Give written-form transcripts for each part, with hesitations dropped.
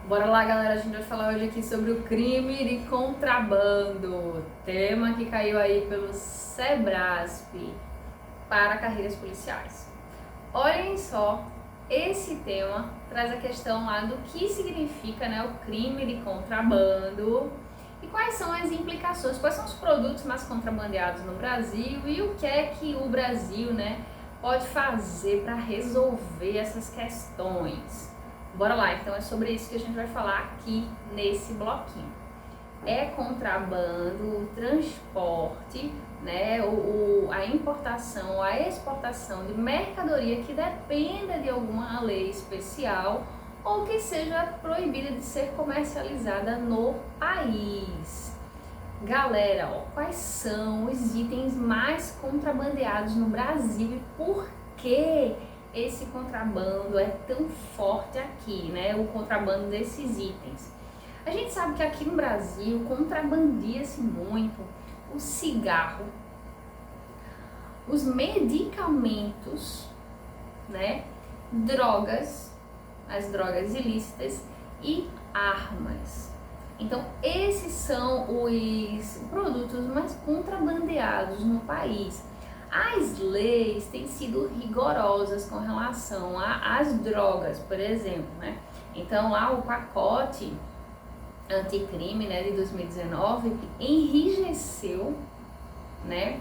Bora lá, galera, a gente vai falar hoje aqui sobre o crime de contrabando, tema que caiu aí pelo Sebrasp para carreiras policiais. Olhem só, esse tema traz a questão lá do que significa, né, o crime de contrabando e quais são as implicações, quais são os produtos mais contrabandeados no Brasil e o que é que o Brasil, né, pode fazer para resolver essas questões. Bora lá, então é sobre isso que a gente vai falar aqui nesse bloquinho. É contrabando, o transporte, né, a importação, a exportação de mercadoria que dependa de alguma lei especial ou que seja proibida de ser comercializada no país. Galera, ó, quais são os itens mais contrabandeados no Brasil e por que esse contrabando é tão forte aqui, né? O contrabando desses itens. A gente sabe que aqui no Brasil contrabandia-se muito o cigarro, os medicamentos, né? Drogas, as drogas ilícitas e armas. Então, esses são os produtos mais contrabandeados no país. As leis têm sido rigorosas com relação às drogas, por exemplo, né? Então, lá o pacote anticrime, né, de 2019 enrijeceu, né,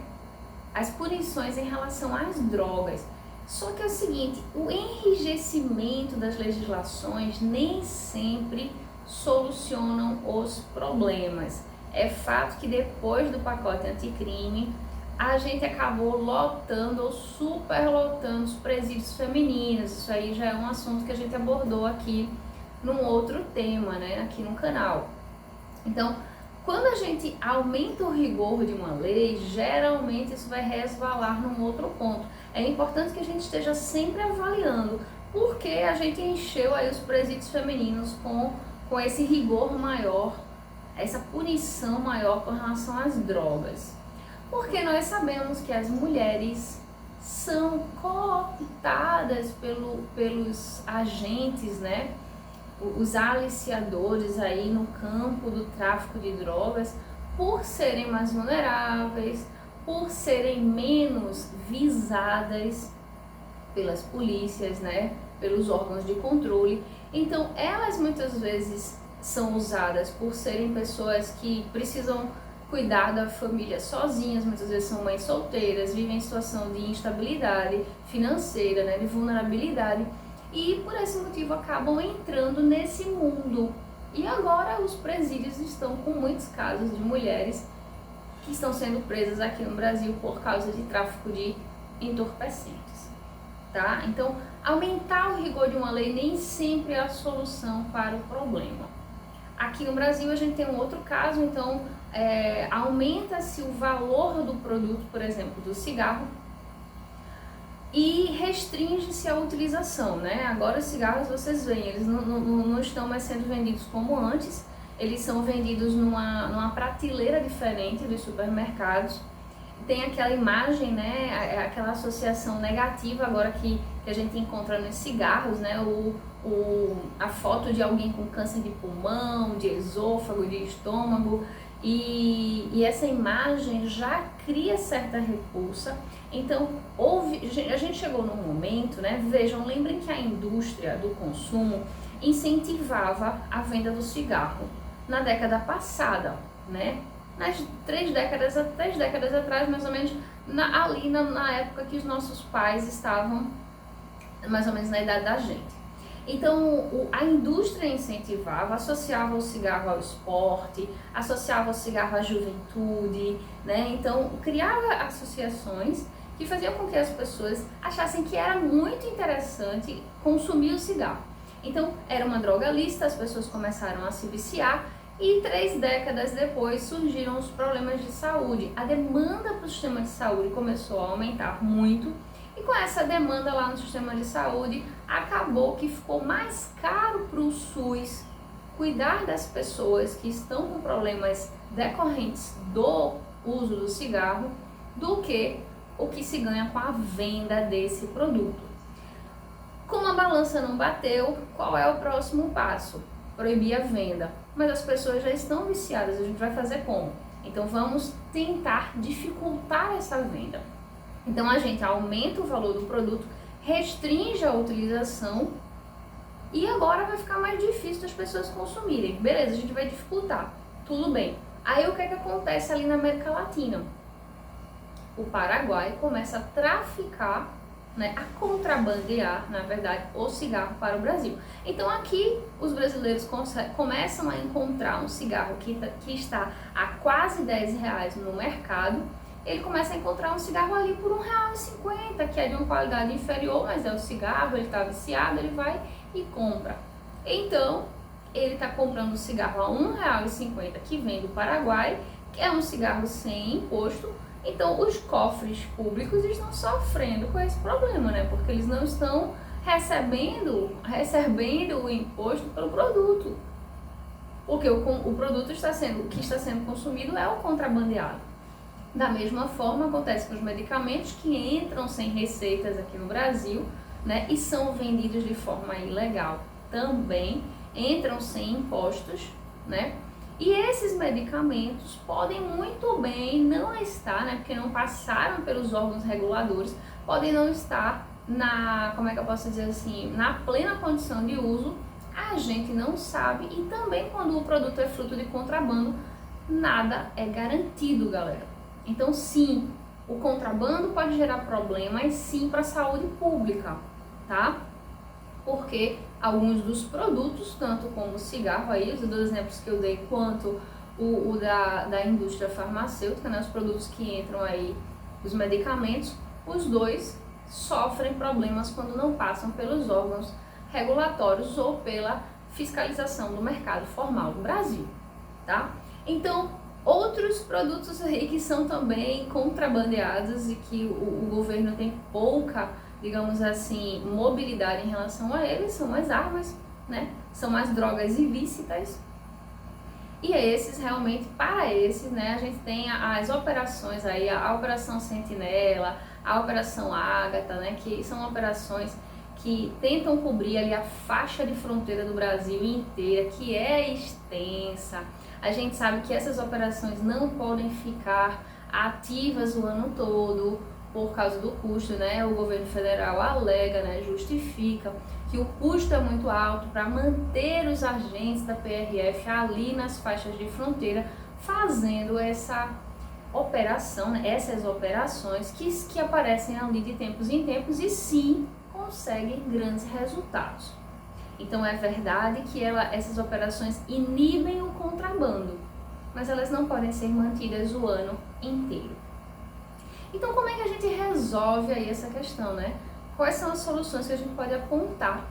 as punições em relação às drogas. Só que é o seguinte, o enrijecimento das legislações nem sempre solucionam os problemas. É fato que depois do pacote anticrime, a gente acabou lotando ou superlotando os presídios femininos. Isso aí já é um assunto que a gente abordou aqui num outro tema, né, aqui no canal. Então, quando a gente aumenta o rigor de uma lei, geralmente isso vai resvalar num outro ponto. É importante que a gente esteja sempre avaliando por que a gente encheu aí os presídios femininos com esse rigor maior, essa punição maior com relação às drogas. Porque nós sabemos que as mulheres são cooptadas pelos agentes, né? Os aliciadores aí no campo do tráfico de drogas, por serem mais vulneráveis, por serem menos visadas pelas polícias, né? Pelos órgãos de controle. Então, elas muitas vezes são usadas por serem pessoas que precisam cuidar da família sozinhas, muitas vezes são mães solteiras, vivem em situação de instabilidade financeira, né, de vulnerabilidade, e por esse motivo acabam entrando nesse mundo. E agora os presídios estão com muitos casos de mulheres que estão sendo presas aqui no Brasil por causa de tráfico de entorpecentes, tá? Então, aumentar o rigor de uma lei nem sempre é a solução para o problema. Aqui no Brasil a gente tem um outro caso, então aumenta-se o valor do produto, por exemplo, do cigarro, e restringe-se a utilização, né? Agora os cigarros, vocês veem, eles não estão mais sendo vendidos como antes, eles são vendidos numa prateleira diferente dos supermercados. Tem aquela imagem, né, aquela associação negativa agora que a gente encontra nos cigarros, né, a foto de alguém com câncer de pulmão, de esôfago, de estômago, e essa imagem já cria certa repulsa. Então, a gente chegou num momento, né, vejam, lembrem que a indústria do consumo incentivava a venda do cigarro na década passada, né? Nas três décadas atrás, mais ou menos, na época que os nossos pais estavam mais ou menos na idade da gente. Então, a indústria incentivava, associava o cigarro ao esporte, associava o cigarro à juventude, né? Então, criava associações que faziam com que as pessoas achassem que era muito interessante consumir o cigarro. Então, era uma droga lícita, as pessoas começaram a se viciar, e 3 décadas depois surgiram os problemas de saúde. A demanda para o sistema de saúde começou a aumentar muito, e com essa demanda lá no sistema de saúde, acabou que ficou mais caro para o SUS cuidar das pessoas que estão com problemas decorrentes do uso do cigarro do que o que se ganha com a venda desse produto. Como a balança não bateu, qual é o próximo passo? proibir a venda, mas as pessoas já estão viciadas, a gente vai fazer como? Então vamos tentar dificultar essa venda. Então a gente aumenta o valor do produto, restringe a utilização e agora vai ficar mais difícil das pessoas consumirem. Beleza, a gente vai dificultar, tudo bem. Aí o que é que acontece ali na América Latina? O Paraguai começa a traficar, né, a contrabandear, na verdade, o cigarro para o Brasil. Então aqui os brasileiros começam a encontrar um cigarro que está a quase R$10 no mercado. Ele começa a encontrar um cigarro ali por R$1,50, que é de uma qualidade inferior, mas é o cigarro, ele está viciado, ele vai e compra. Então, ele está comprando um cigarro a R$1,50 que vem do Paraguai, que é um cigarro sem imposto. Então, os cofres públicos estão sofrendo com esse problema, né? Porque eles não estão recebendo o imposto pelo produto. Porque o produto o que está sendo consumido é o contrabandeado. Da mesma forma, acontece com os medicamentos que entram sem receitas aqui no Brasil, né? E são vendidos de forma ilegal também, entram sem impostos, né? E esses medicamentos podem muito bem não estar, né, porque não passaram pelos órgãos reguladores, podem não estar como é que eu posso dizer assim, na plena condição de uso, a gente não sabe. E também quando o produto é fruto de contrabando, nada é garantido, galera. Então sim, o contrabando pode gerar problemas sim para a saúde pública, tá? Porque alguns dos produtos, tanto como o cigarro aí, os dois exemplos que eu dei, quanto o da indústria farmacêutica, né, os produtos que entram aí, os medicamentos, os dois sofrem problemas quando não passam pelos órgãos regulatórios ou pela fiscalização do mercado formal do Brasil, tá? Então, outros produtos aí que são também contrabandeados e que o governo tem pouca, digamos assim, mobilidade em relação a eles, são as armas, né? São as drogas ilícitas. E esses realmente, para esses, né, a gente tem as operações aí, a Operação Sentinela, a Operação Ágata, né, que são operações que tentam cobrir ali a faixa de fronteira do Brasil inteira, que é extensa. A gente sabe que essas operações não podem ficar ativas o ano todo, por causa do custo, né? O governo federal alega, né, justifica que o custo é muito alto para manter os agentes da PRF ali nas faixas de fronteira fazendo essa operação, né, essas operações que aparecem ali de tempos em tempos e sim conseguem grandes resultados. Então é verdade que essas operações inibem o contrabando, mas elas não podem ser mantidas o ano inteiro. Então, como é que a gente resolve aí essa questão, né? Quais são as soluções que a gente pode apontar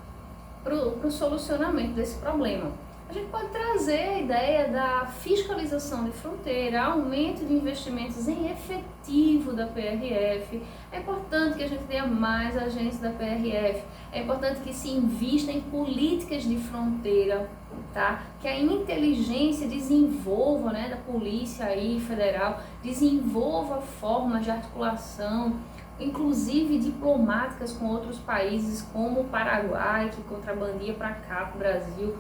para o solucionamento desse problema? A gente pode trazer a ideia da fiscalização de fronteira, aumento de investimentos em efetivo da PRF. É importante que a gente tenha mais agentes da PRF. É importante que se invista em políticas de fronteira, tá? Que a inteligência desenvolva, né, da polícia aí federal, desenvolva formas de articulação, inclusive diplomáticas com outros países, como o Paraguai, que contrabandia para cá, para o Brasil,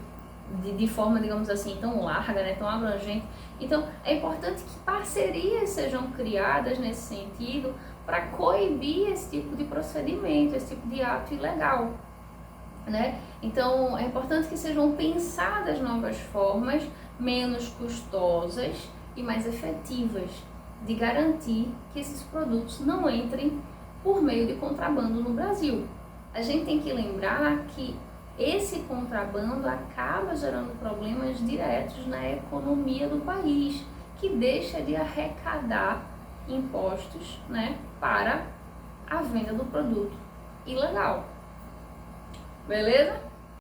de forma, digamos assim, tão larga, né, tão abrangente. Então, é importante que parcerias sejam criadas nesse sentido para coibir esse tipo de procedimento, esse tipo de ato ilegal, né? Então, é importante que sejam pensadas novas formas menos custosas e mais efetivas de garantir que esses produtos não entrem por meio de contrabando no Brasil. A gente tem que lembrar que esse contrabando acaba gerando problemas diretos na economia do país, que deixa de arrecadar impostos, né, para a venda do produto ilegal. Beleza?